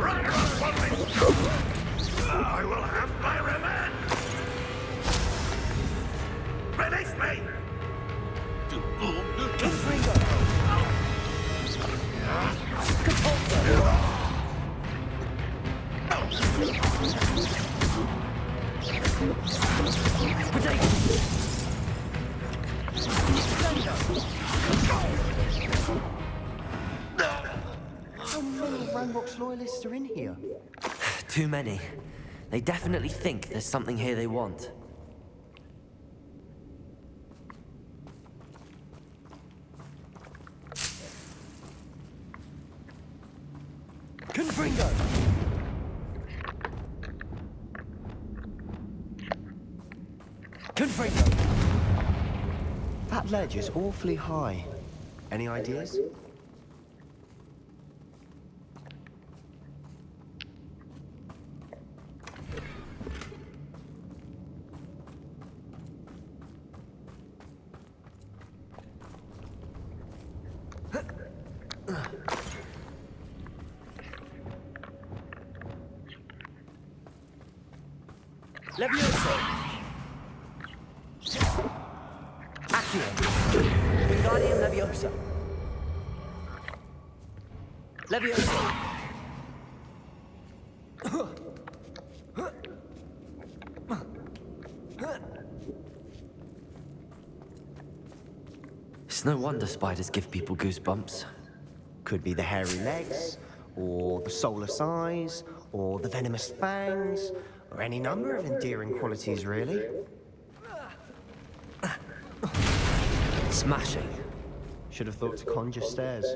I will have my revenge! Release me! How many Hogwarts loyalists are in here? Too many. They definitely think there's something here they want. Confringo! Confringo! That ledge is awfully high. Any ideas? Levioso! Accio! Wingardium Leviosa! Levioso! It's no wonder spiders give people goosebumps. Could be the hairy legs, or the soulless eyes, or the venomous fangs, or any number of endearing qualities, really. Smashing. Should have thought to conjure stairs.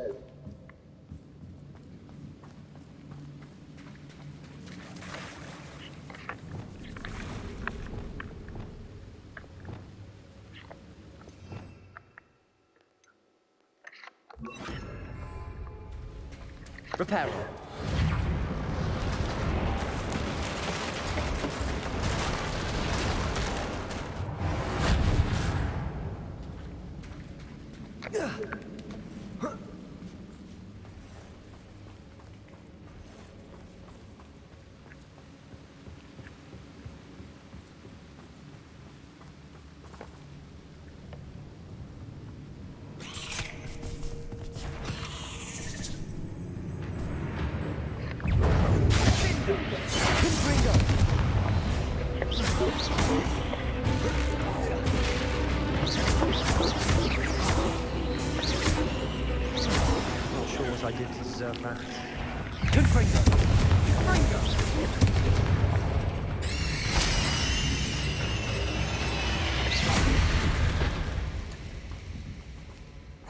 Reparo. Not sure what I did to deserve that. Confringo!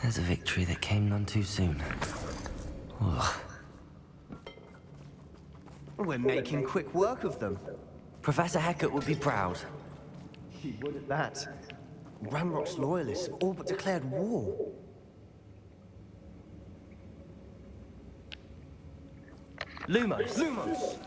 There's a victory that came none too soon. Ugh. We're making quick work of them. Professor Hecat would be proud. He would at that. Ranrock's loyalists have all but declared war. Lumos! Lumos!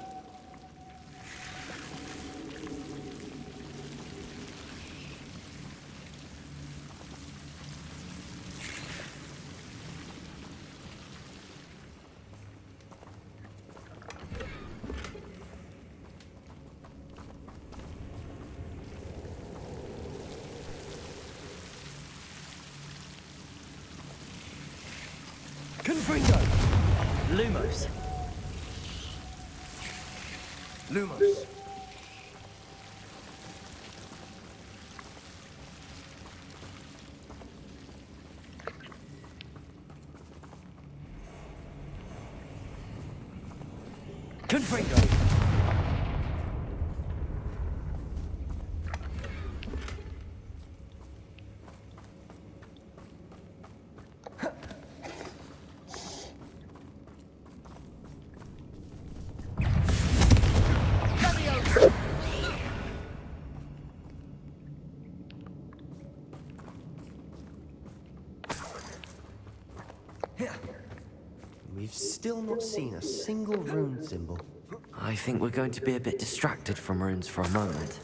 Confringo! Lumos! Lumos! Confringo! We've still not seen a single rune symbol. I think we're going to be a bit distracted from runes for a moment.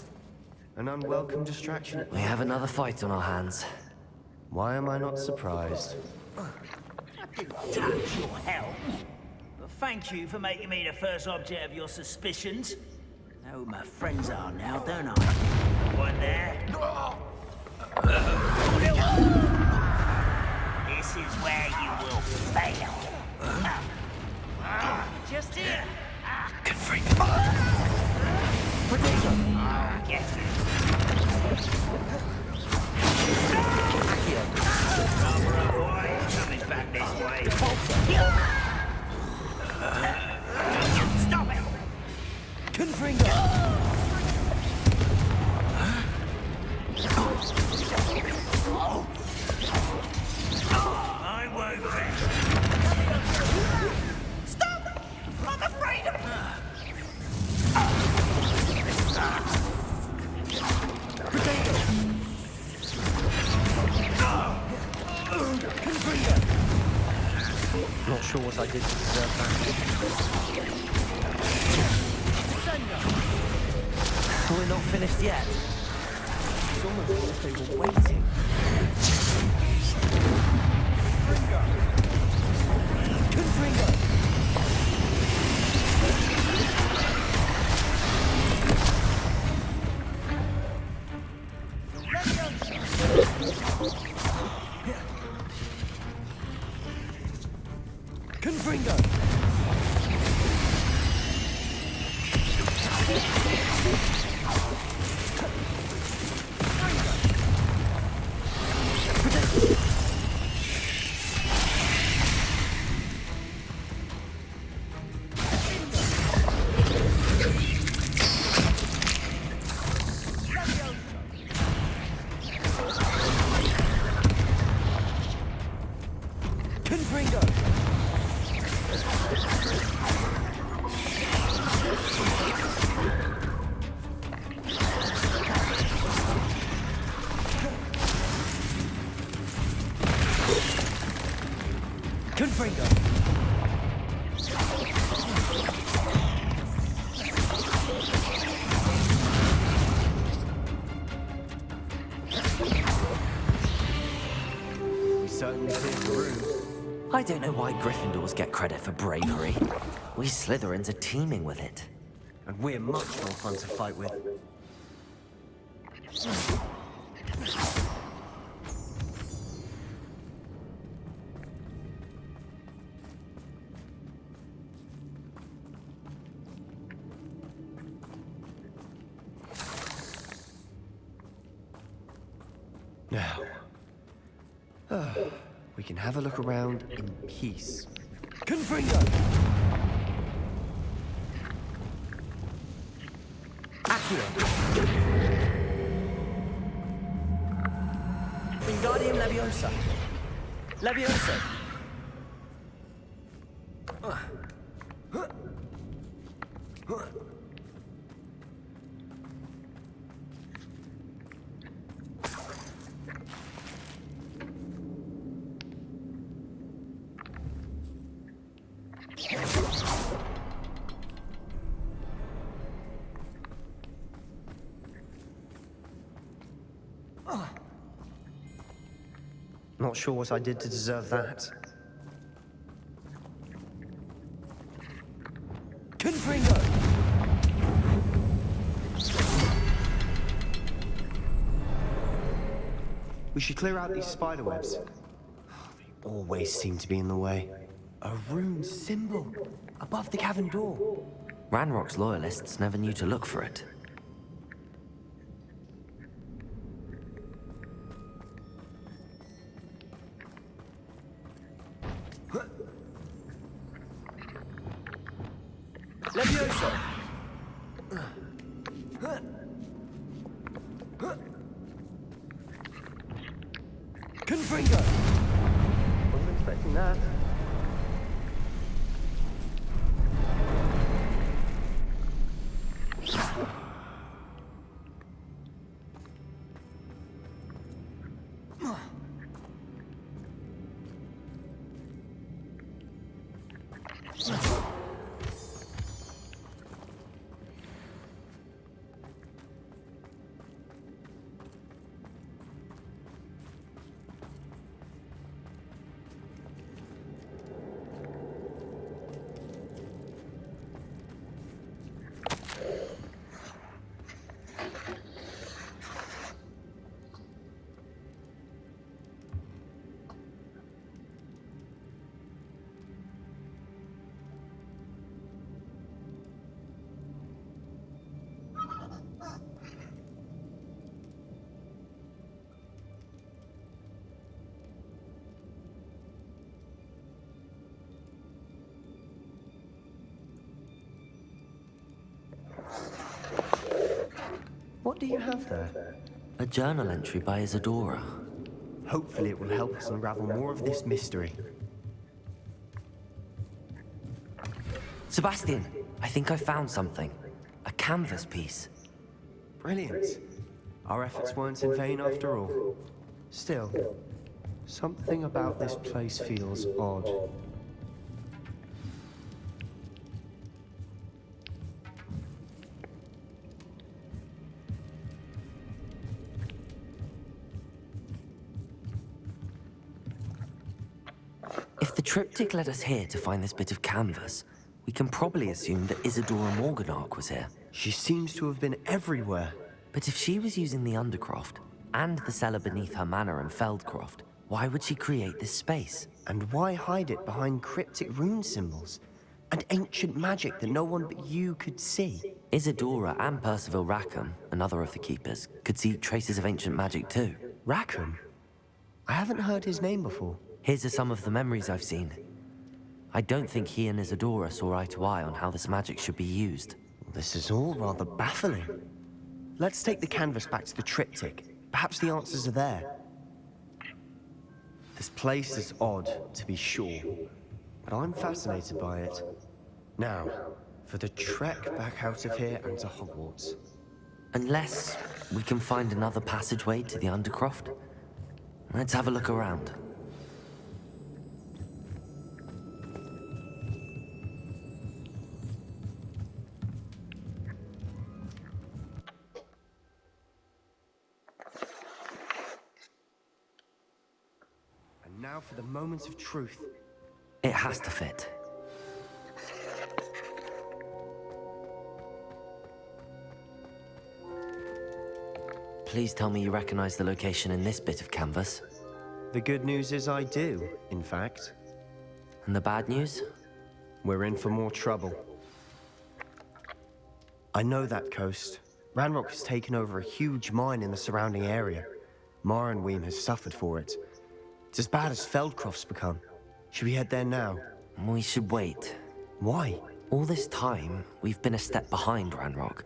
An unwelcome distraction. We have another fight on our hands. Why am I not surprised? That didn't touch your health. The thank you for making me the first object of your suspicions. Know who my friends are now, don't I? One there. This is where you will fail. Just here. Get coming back this way. Stop it! Confringo! I won't rest. Stop! I'm afraid of Not sure what I did to deserve that. We're not finished yet. It's almost as if they were waiting. Confringo! Confringo! Confringo! Confringo! We certainly cleared the room. I don't know why Gryffindors get credit for bravery. We Slytherins are teeming with it. And we're much more fun to fight with. Now, we can have a look around in peace. Confringo! Accio! Wingardium Leviosa! Leviosa! Not sure what I did to deserve that. Confringo! We should clear out these spiderwebs. They always seem to be in the way. A rune symbol above the cavern door. Ranrock's loyalists never knew to look for it. Leviosa! Confringo! Wasn't expecting that. What do you have there? A journal entry by Isadora. Hopefully it will help us unravel more of this mystery. Sebastian, I think I found something. A canvas piece. Brilliant. Our efforts weren't in vain after all. Still, something about this place feels odd. If the triptych led us here to find this bit of canvas, we can probably assume that Isadora Morganach was here. She seems to have been everywhere. But if she was using the Undercroft, and the cellar beneath her manor in Feldcroft, why would she create this space? And why hide it behind cryptic rune symbols? And ancient magic that no one but you could see? Isadora and Percival Rackham, another of the Keepers, could see traces of ancient magic too. Rackham? I haven't heard his name before. His are some of the memories I've seen. I don't think he and Isadora saw eye to eye on how this magic should be used. This is all rather baffling. Let's take the canvas back to the triptych. Perhaps the answers are there. This place is odd, to be sure, but I'm fascinated by it. Now, for the trek back out of here and to Hogwarts. Unless we can find another passageway to the Undercroft. Let's have a look around. And now for the moment of truth. It has to fit. Please tell me you recognize the location in this bit of canvas. The good news is I do, in fact. And the bad news? We're in for more trouble. I know that coast. Ranrock has taken over a huge mine in the surrounding area. Marrenweem has suffered for it. It's as bad as Feldcroft's become. Should we head there now? We should wait. Why? All this time, we've been a step behind Ranrock.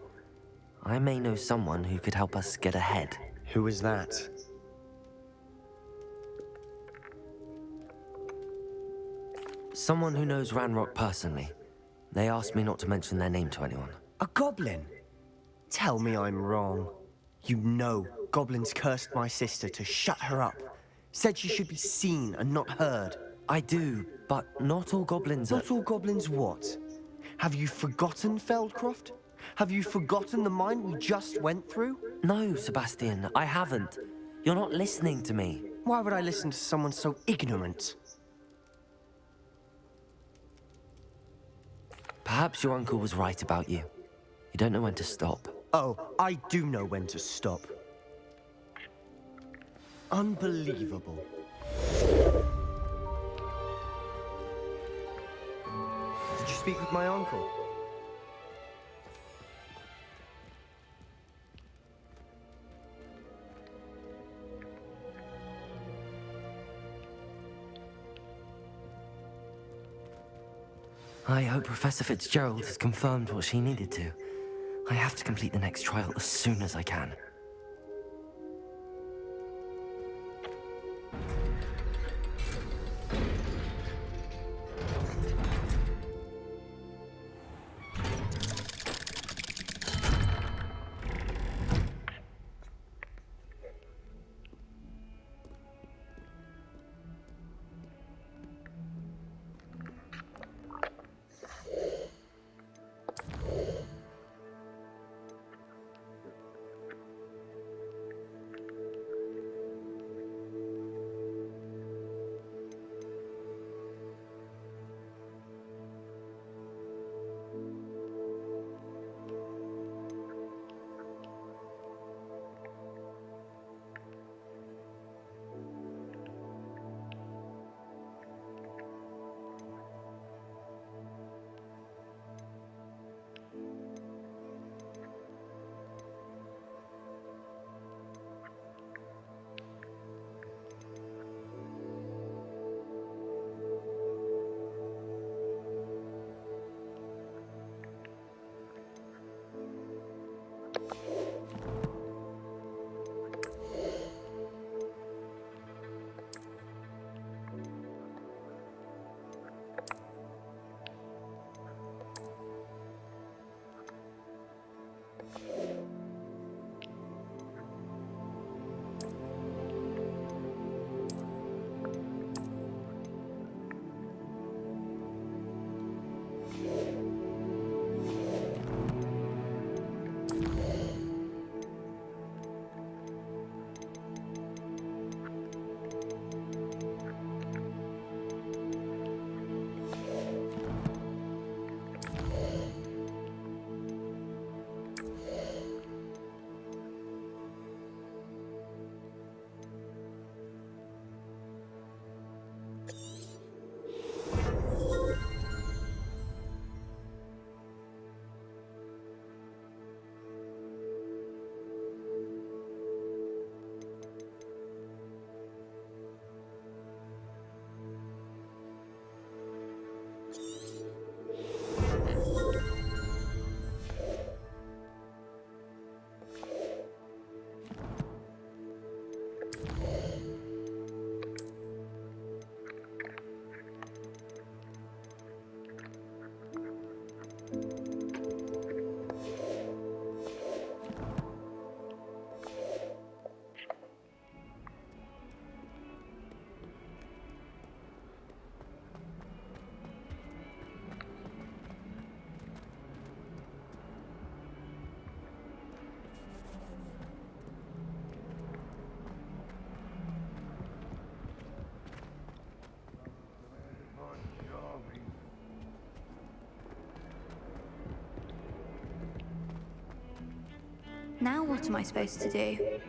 I may know someone who could help us get ahead. Who is that? Someone who knows Ranrock personally. They asked me not to mention their name to anyone. A goblin? Tell me I'm wrong. You know goblins cursed my sister to shut her up. Said she should be seen and not heard. I do, but not all goblins are... Not all goblins what? Have you forgotten Feldcroft? Have you forgotten the mine we just went through? No, Sebastian, I haven't. You're not listening to me. Why would I listen to someone so ignorant? Perhaps your uncle was right about you. You don't know when to stop. Oh, I do know when to stop. Unbelievable. Did you speak with my uncle? I hope Professor Fitzgerald has confirmed what she needed to. I have to complete the next trial as soon as I can. Now what am I supposed to do?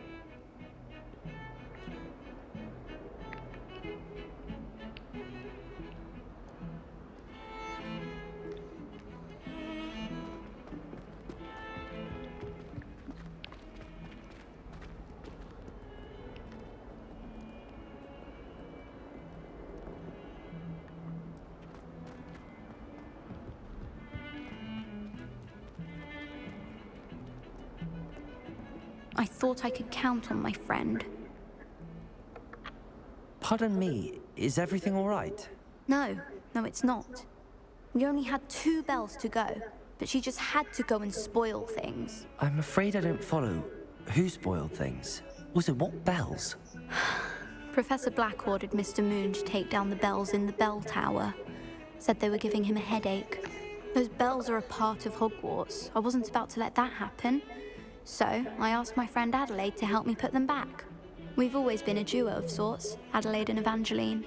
I thought I could count on my friend. Pardon me, is everything all right? No, it's not. We only had 2 bells to go, but she just had to go and spoil things. I'm afraid I don't follow. Who spoiled things? Also, what bells? Professor Black ordered Mr. Moon to take down the bells in the bell tower. Said they were giving him a headache. Those bells are a part of Hogwarts. I wasn't about to let that happen. So, I asked my friend Adelaide to help me put them back. We've always been a duo of sorts, Adelaide and Evangeline.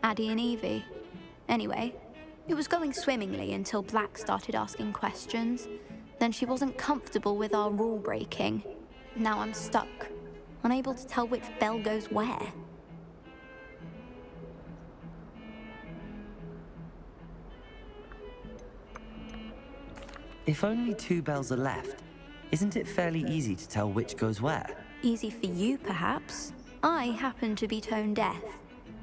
Addie and Evie. Anyway, it was going swimmingly until Black started asking questions. Then she wasn't comfortable with our rule breaking. Now I'm stuck, unable to tell which bell goes where. If only 2 bells are left, isn't it fairly easy to tell which goes where? Easy for you, perhaps. I happen to be tone deaf.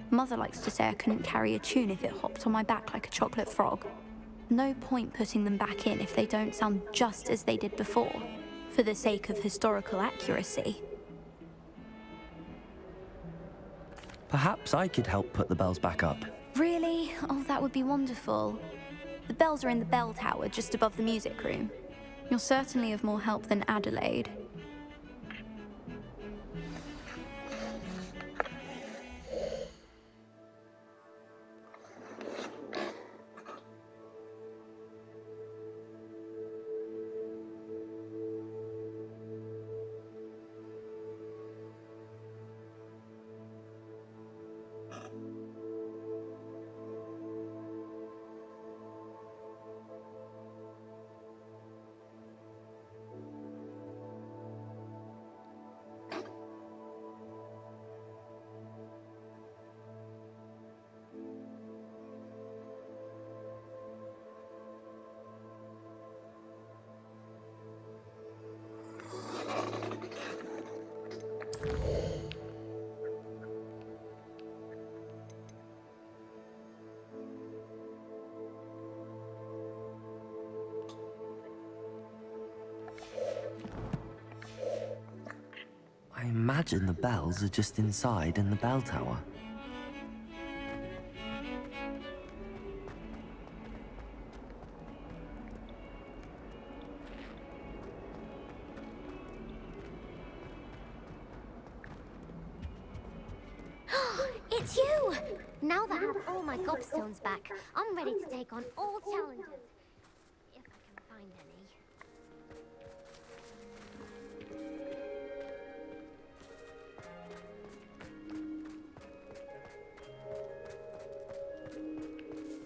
Mother likes to say I couldn't carry a tune if it hopped on my back like a chocolate frog. No point putting them back in if they don't sound just as they did before, for the sake of historical accuracy. Perhaps I could help put the bells back up. Really? Oh, that would be wonderful. The bells are in the bell tower just above the music room. You're certainly of more help than Adelaide. I imagine the bells are just inside in the bell tower. It's you! Now that I have all my gobstones back, I'm ready to take on all challenges. If I can find any.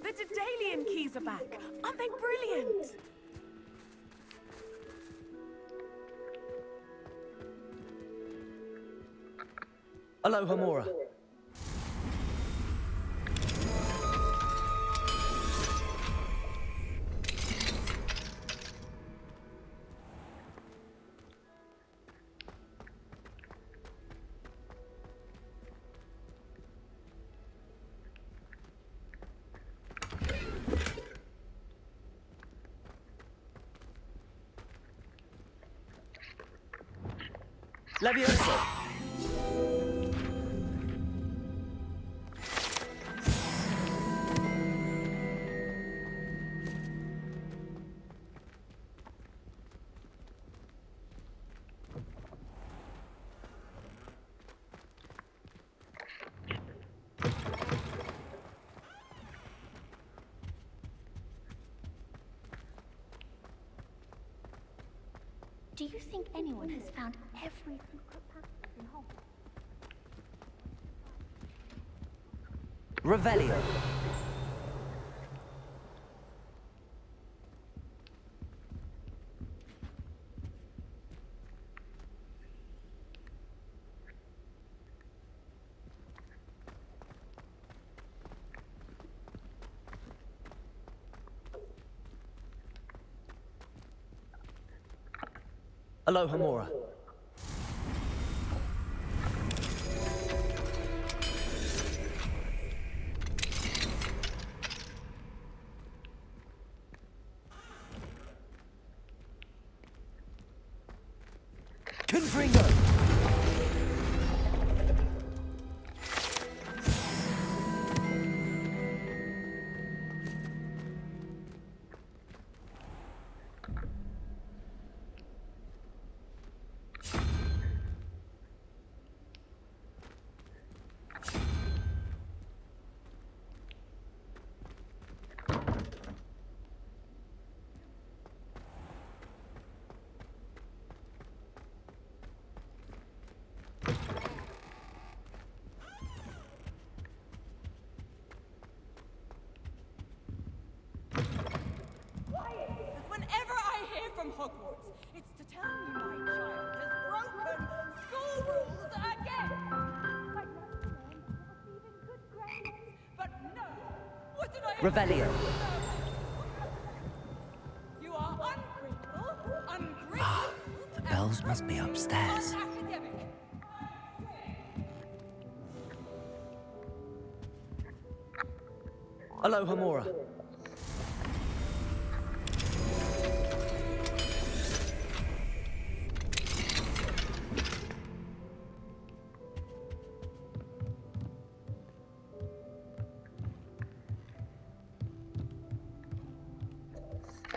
The Daedalian keys are back. Aren't they brilliant? Aloha, Mora. Leviosa! Do you think anyone has found every secret passage in Hogwarts? Revelio. Aloha Mora. Confringo! Whenever I hear from Hogwarts, it's to tell me my child has broken school rules again. I know receiving good grades, but no. What did I Revelio. You are ungrateful, The bells must be upstairs. unacademic. Aloha Mora.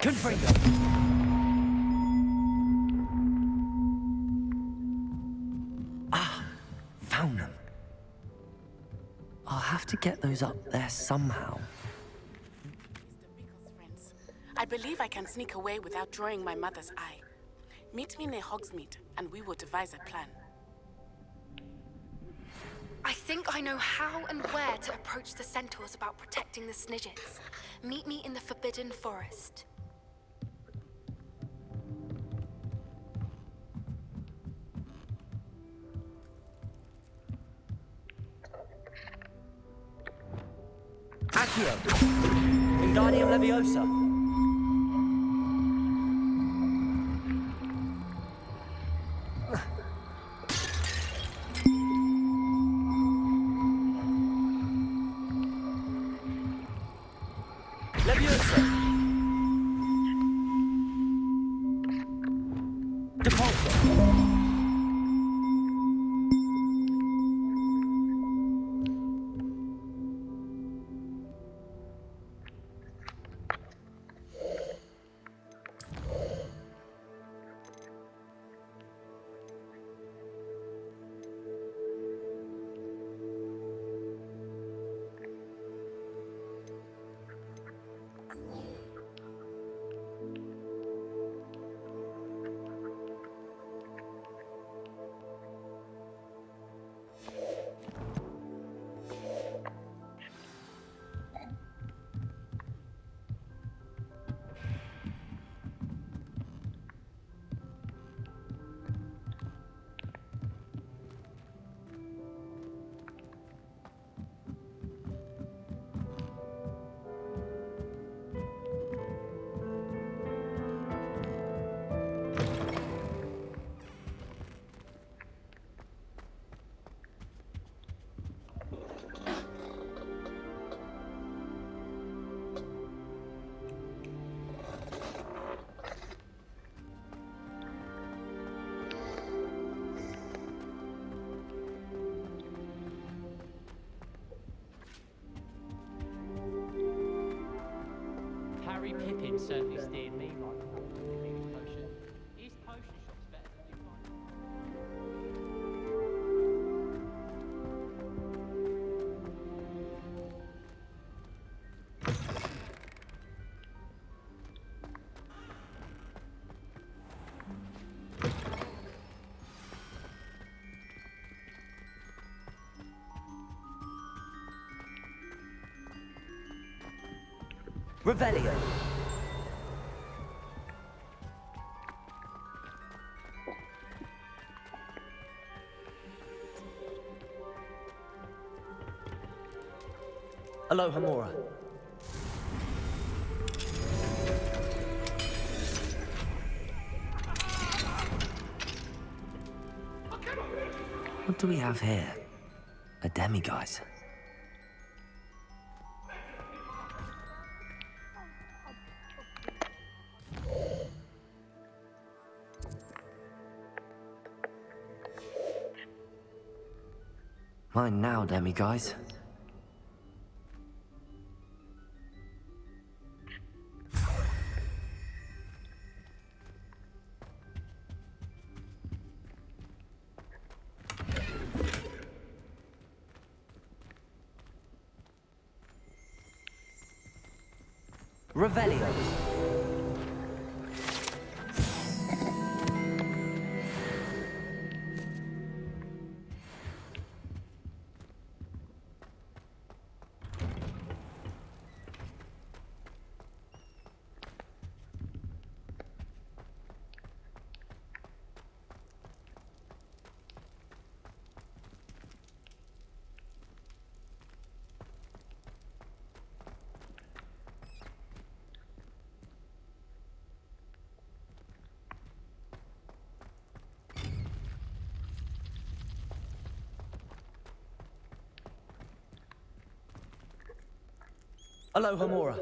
Confringo! Found them. I'll have to get those up there somehow. Mr. Pickle's friends. I believe I can sneak away without drawing my mother's eye. Meet me near Hogsmeade, and we will devise a plan. I think I know how and where to approach the centaurs about protecting the Snidgets. Meet me in the Forbidden Forest. Accio! Wingardium Leviosa! Leviosa! Depulso! certainly steered me right the way with the healing potion. His potion shop's better than you find. Revelio. Aloha Mora. What do we have here? A demiguise. Mine now, demiguise. Revelio. Aloha Mora.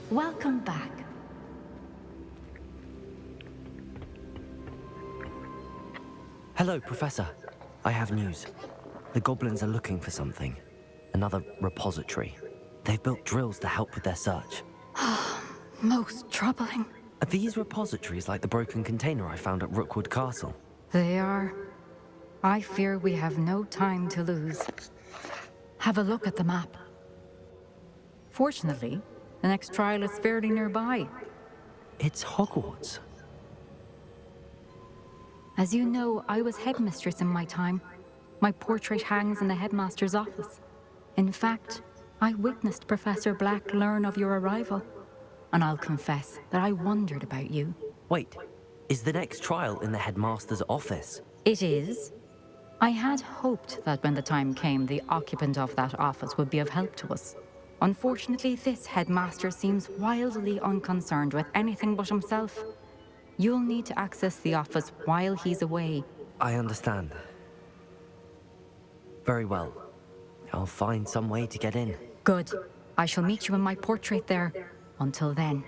Welcome back. Hello, Professor. I have news. The goblins are looking for something. Another repository. They've built drills to help with their search. Most troubling. Are these repositories like the broken container I found at Rookwood Castle? They are. I fear we have no time to lose. Have a look at the map. Fortunately, the next trial is fairly nearby. It's Hogwarts. As you know, I was headmistress in my time. My portrait hangs in the headmaster's office. In fact, I witnessed Professor Black learn of your arrival. And I'll confess that I wondered about you. Wait, is the next trial in the headmaster's office? It is. I had hoped that when the time came, the occupant of that office would be of help to us. Unfortunately, this headmaster seems wildly unconcerned with anything but himself. You'll need to access the office while he's away. I understand. Very well. I'll find some way to get in. Good. I shall meet you in my portrait there. Until then.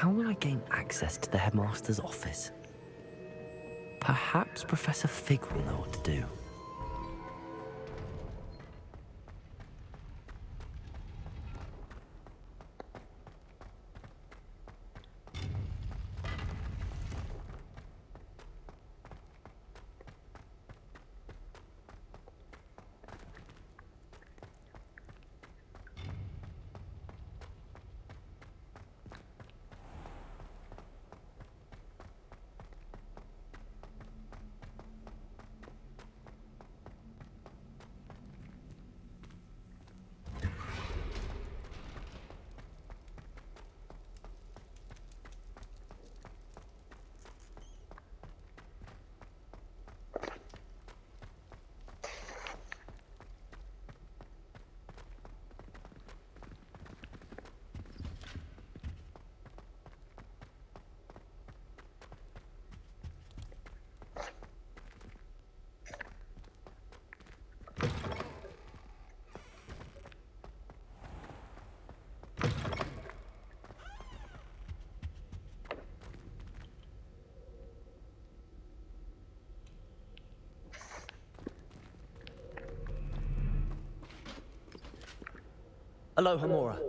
how will I gain access to the headmaster's office? Perhaps Professor Fig will know what to do. Aloha, Mora.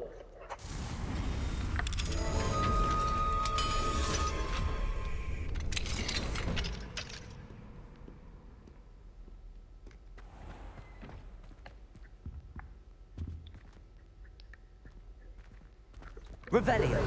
Revelio.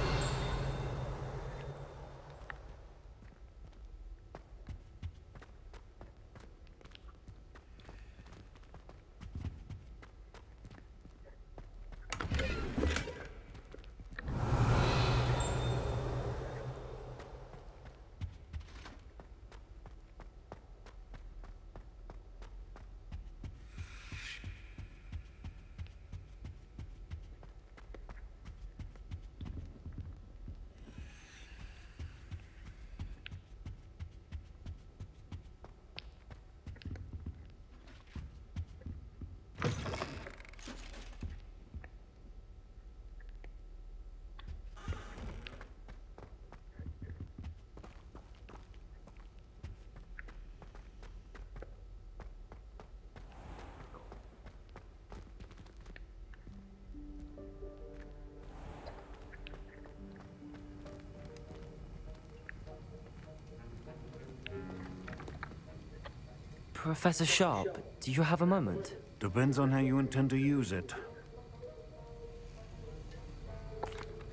Professor Sharp, do you have a moment? Depends on how you intend to use it.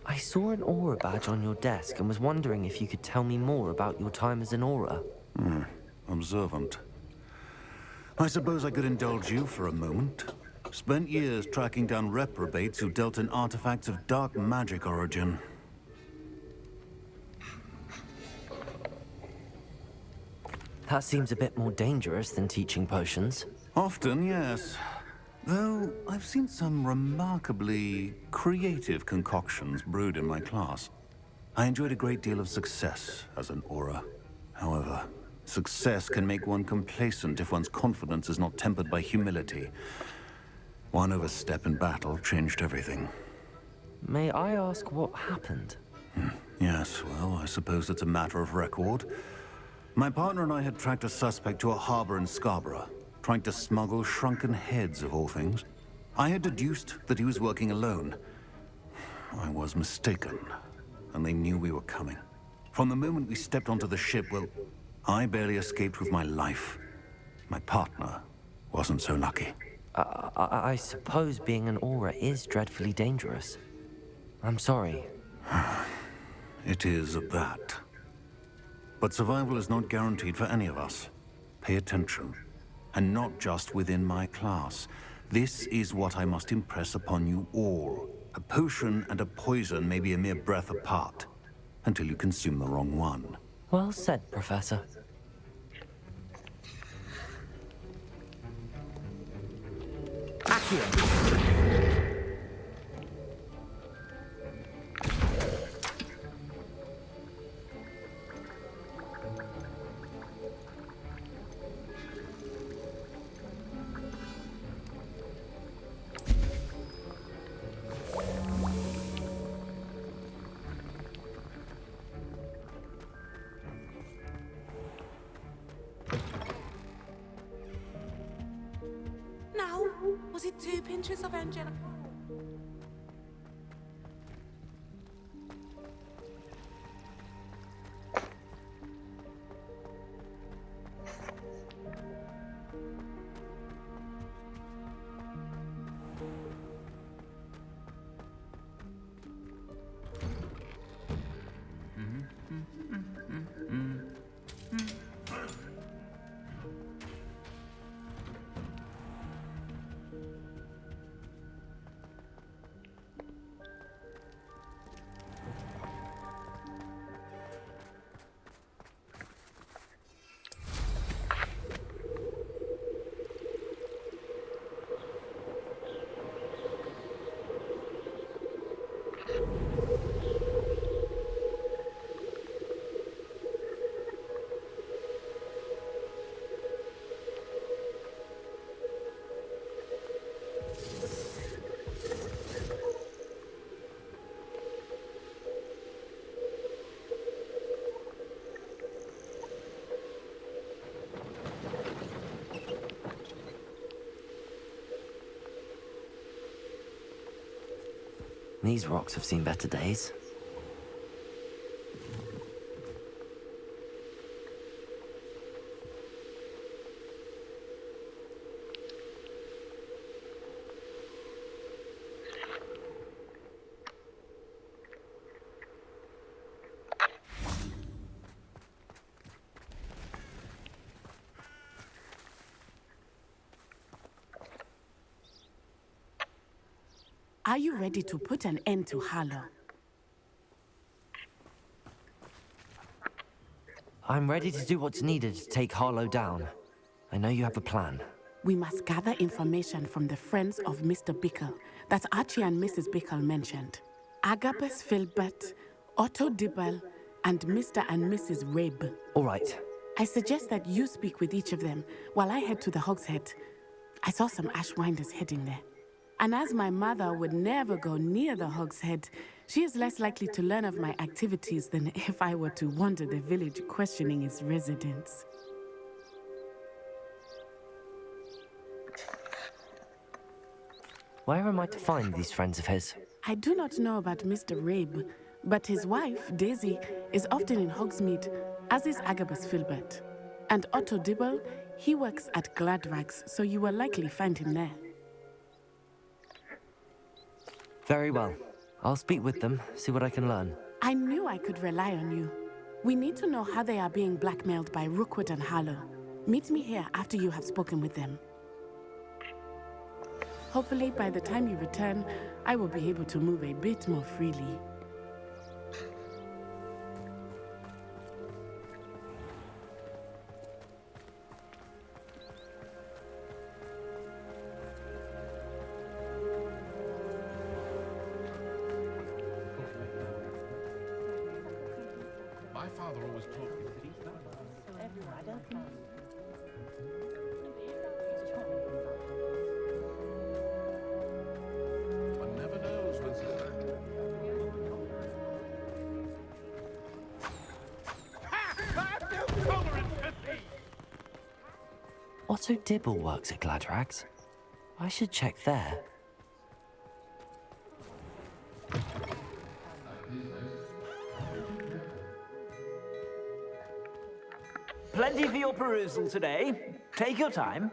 I saw an aura badge on your desk and was wondering if you could tell me more about your time as an aura. Observant. I suppose I could indulge you for a moment. Spent years tracking down reprobates who dealt in artifacts of dark magic origin. That seems a bit more dangerous than teaching potions. Often, yes. Though I've seen some remarkably creative concoctions brewed in my class. I enjoyed a great deal of success as an aura. However, success can make one complacent if one's confidence is not tempered by humility. One overstep in battle changed everything. May I ask what happened? Yes, well, I suppose it's a matter of record. My partner and I had tracked a suspect to a harbor in Scarborough, trying to smuggle shrunken heads of all things. I had deduced that he was working alone. I was mistaken, and they knew we were coming. From the moment we stepped onto the ship, well, I barely escaped with my life. My partner wasn't so lucky. I suppose being an aura is dreadfully dangerous. I'm sorry. It is at that. But survival is not guaranteed for any of us. Pay attention. And not just within my class. This is what I must impress upon you all. A potion and a poison may be a mere breath apart, until you consume the wrong one. Well said, Professor. Accio! Was it 2 pinches of angelic? These rocks have seen better days. Are you ready to put an end to Harlow? I'm ready to do what's needed to take Harlow down. I know you have a plan. We must gather information from the friends of Mr. Bickle that Archie and Mrs. Bickle mentioned. Agabus Filbert, Otto Dibble, and Mr. and Mrs. Rabe. All right. I suggest that you speak with each of them while I head to the Hogshead. I saw some Ashwinders heading there. And as my mother would never go near the Hogshead, she is less likely to learn of my activities than if I were to wander the village questioning its residents. Where am I to find these friends of his? I do not know about Mr. Rabe, but his wife, Daisy, is often in Hogsmeade, as is Agabus Filbert. And Otto Dibble, he works at Gladrags, so you will likely find him there. Very well. I'll speak with them, see what I can learn. I knew I could rely on you. We need to know how they are being blackmailed by Rookwood and Harlow. Meet me here after you have spoken with them. Hopefully, by the time you return, I will be able to move a bit more freely. My father always taught me that one never knows when's it back. Otto Dibble works at Gladrags. I should check there. Plenty for your perusal today. Take your time.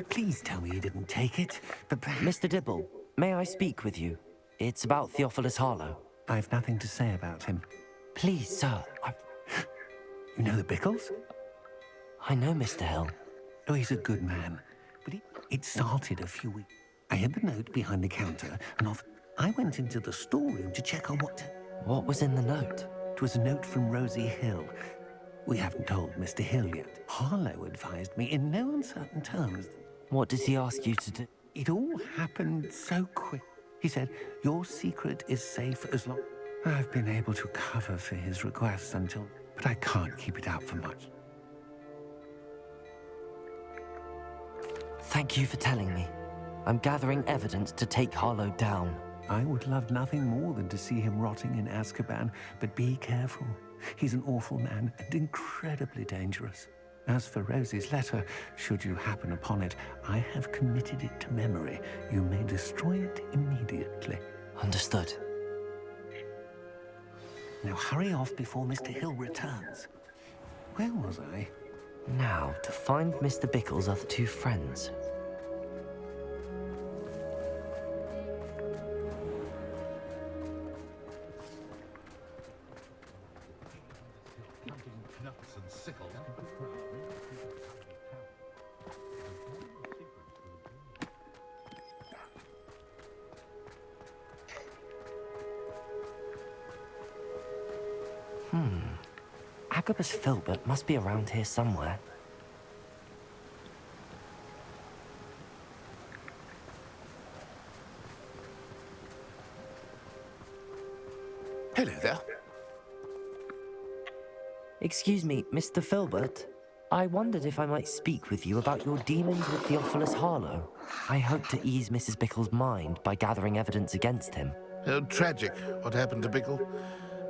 Please tell me you didn't take it. Mr. Dibble, may I speak with you? It's about Theophilus Harlow. I've nothing to say about him. Please, sir. You know the Bickles? I know Mr. Hill. Oh, he's a good man. But it started a few weeks. I hid the note behind the counter, and I went into the storeroom to check on what... What was in the note? It was a note from Rosie Hill. We haven't told Mr. Hill yet. Harlow advised me in no uncertain terms. What did he ask you to do? It all happened so quick. He said, your secret is safe as long... I've been able to cover for his requests until... But I can't keep it out for much. Thank you for telling me. I'm gathering evidence to take Harlow down. I would love nothing more than to see him rotting in Azkaban, but be careful. He's an awful man and incredibly dangerous. As for Rosie's letter, should you happen upon it, I have committed it to memory. You may destroy it immediately. Understood. Now hurry off before Mr. Hill returns. Where was I? Now, to find Mr. Bickle's other two friends. Agabus Filbert must be around here somewhere. Hello there. Excuse me, Mr. Filbert. I wondered if I might speak with you about your dealings with Theophilus Harlow. I hope to ease Mrs. Bickle's mind by gathering evidence against him. Oh, tragic what happened to Bickle.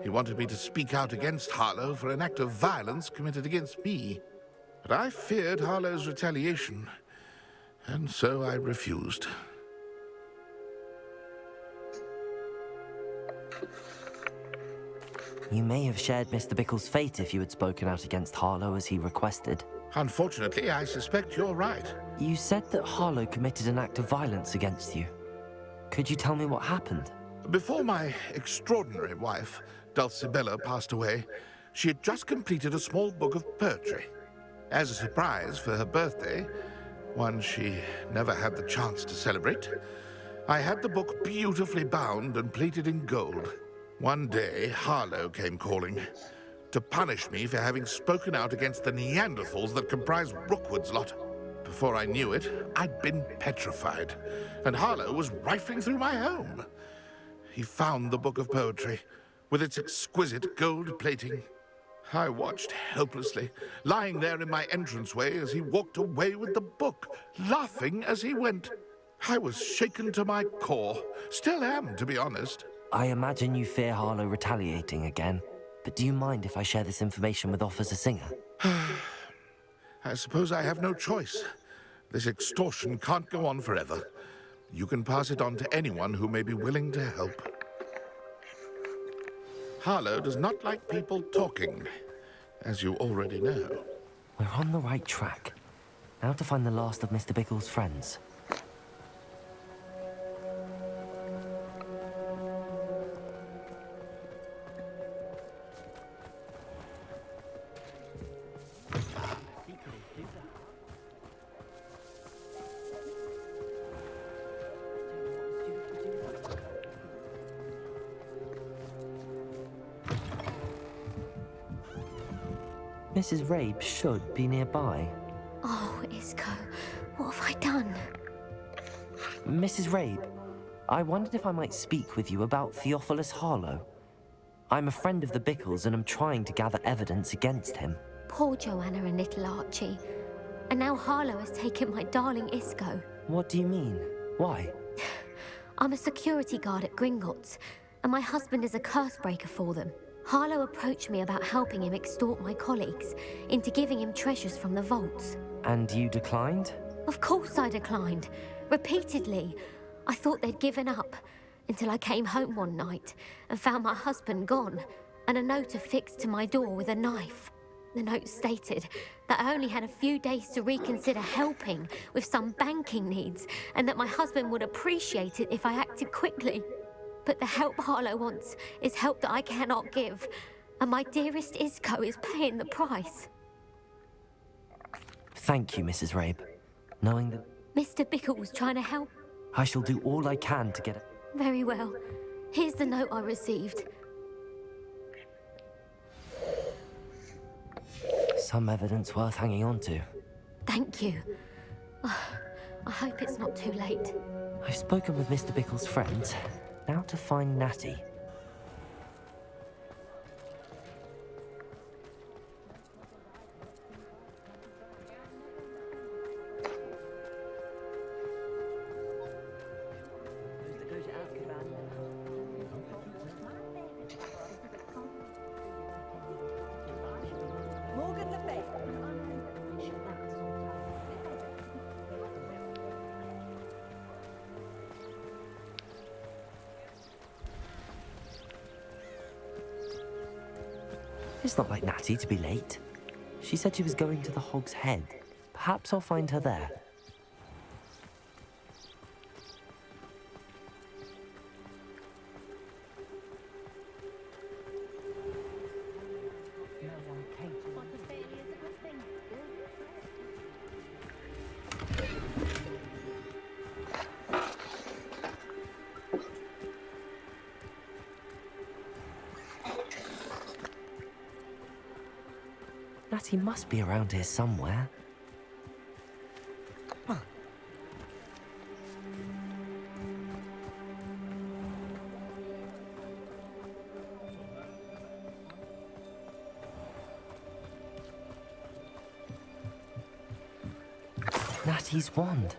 He wanted me to speak out against Harlow for an act of violence committed against me. But I feared Harlow's retaliation, and so I refused. You may have shared Mr. Bickle's fate if you had spoken out against Harlow as he requested. Unfortunately, I suspect you're right. You said that Harlow committed an act of violence against you. Could you tell me what happened? Before my extraordinary wife, Dulcibella, passed away, she had just completed a small book of poetry. As a surprise for her birthday, one she never had the chance to celebrate, I had the book beautifully bound and plated in gold. One day, Harlow came calling to punish me for having spoken out against the Neanderthals that comprise Rookwood's lot. Before I knew it, I'd been petrified, and Harlow was rifling through my home. He found the book of poetry, with its exquisite gold plating. I watched helplessly, lying there in my entranceway as he walked away with the book, laughing as he went. I was shaken to my core. Still am, to be honest. I imagine you fear Harlow retaliating again, but do you mind if I share this information with Officer Singer? I suppose I have no choice. This extortion can't go on forever. You can pass it on to anyone who may be willing to help. Harlow does not like people talking, as you already know. We're on the right track. Now to find the last of Mr. Bickle's friends. Mrs. Rabe should be nearby. Oh, Isco, what have I done? Mrs. Rabe, I wondered if I might speak with you about Theophilus Harlow. I'm a friend of the Bickles and I'm trying to gather evidence against him. Poor Joanna and little Archie. And now Harlow has taken my darling Isco. What do you mean? Why? I'm a security guard at Gringotts, and my husband is a curse breaker for them. Harlow approached me about helping him extort my colleagues into giving him treasures from the vaults. And you declined? Of course I declined. Repeatedly. I thought they'd given up, until I came home one night and found my husband gone, and a note affixed to my door with a knife. The note stated that I only had a few days to reconsider helping with some banking needs, and that my husband would appreciate it if I acted quickly. But the help Harlow wants is help that I cannot give, and my dearest Isco is paying the price. Thank you, Mrs. Rabe. Knowing that Mr. Bickle was trying to help. I shall do all I can to get it. Very well. Here's the note I received. Some evidence worth hanging on to. Thank you. I hope it's not too late. I've spoken with Mr. Bickle's friends. Now to find Natty. It's not like Natty to be late. She said she was going to the Hog's Head. Perhaps I'll find her there. Natty must be around here somewhere. Natty's wand.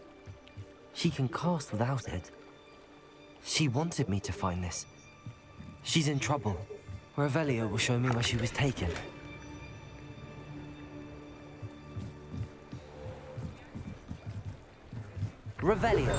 She can cast without it. She wanted me to find this. She's in trouble. Revelio will show me where she was taken. Revelio.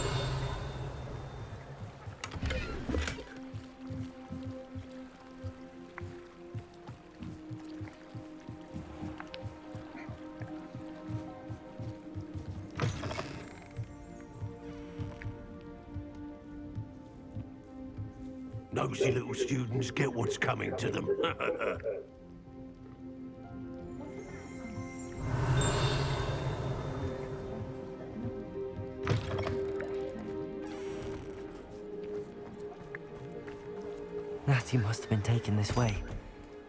Nosy little students get what's coming to them. Natty must have been taken this way.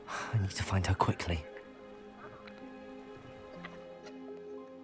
I need to find her quickly.